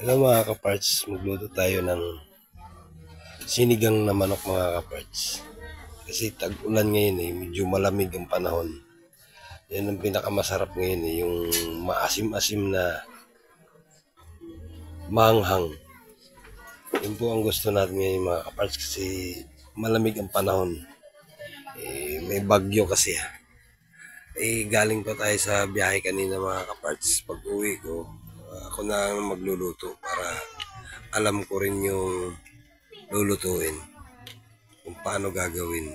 Hello mga kaparts, magluto tayo ng sinigang na manok mga kaparts. Kasi tag-ulan ngayon medyo malamig ang panahon. Yan ang pinakamasarap ngayon yung maasim-asim na manghang. Yun po ang gusto natin ngayon mga kaparts kasi malamig ang panahon. May bagyo kasi. Galing pa tayo sa biyahe kanina mga kaparts. Pag uwi ko, ako na ang magluluto para alam ko rin yung lulutuin kung paano gagawin.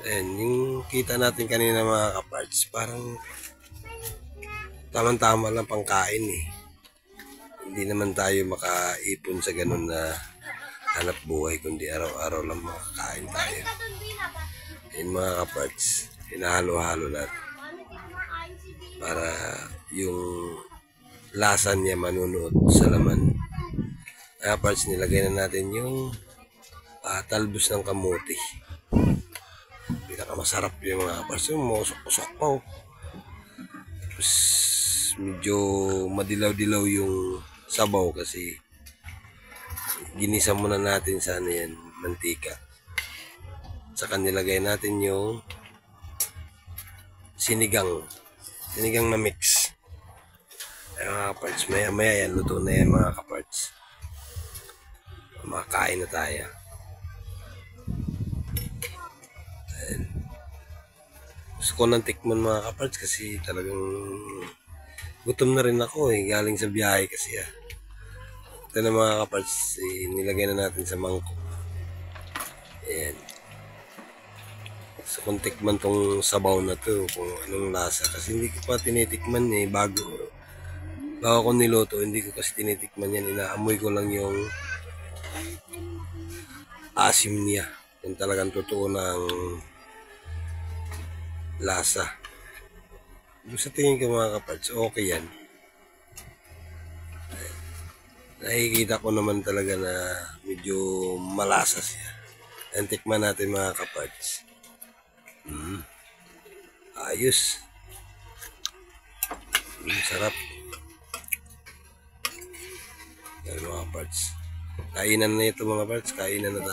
Ayan, yung kita natin kanina mga kaparts, parang tamang-tama lang pangkain Hindi naman tayo makaipon sa ganun na hanap buhay, kundi araw-araw lang makakain tayo. Ayan mga kaparts, hinahalo-halo natin para yung lasa niya manunuot sa laman. Kaparts, nilagay na natin yung talbos ng kamote. Pinakamasarap yung mga kaparts. Yung musok-usok pa Tapos medyo madilaw-dilaw yung sabaw kasi ginisa muna natin sa mantika. Saka nilagay natin yung sinigang na mix. Ay mga kaparts, maya yan, luto na yan mga kaparts. Makakain na tayo. Ayan. Gusto ko nang tikman mga kaparts kasi talagang gutom na rin ako galing sa biyahe kasi Ito na mga kaparts, nilagay na natin sa mangkok. Ayan. So kung tikman tong sabaw na to kung anong lasa kasi hindi ko pa tinitikman bago ko niluto, hindi ko kasi tinitikman yan, inaamoy ko lang yung asim niya kung talagang totoo ng lasa. Sa tingin ko mga kaparts, okay yan. Nakikita ko naman talaga na medyo malasa siya. Tikman natin mga kaparts. Ayos. Sarap. Yan mga kaparts. Kainan na ito mga kaparts, kainan na tayo.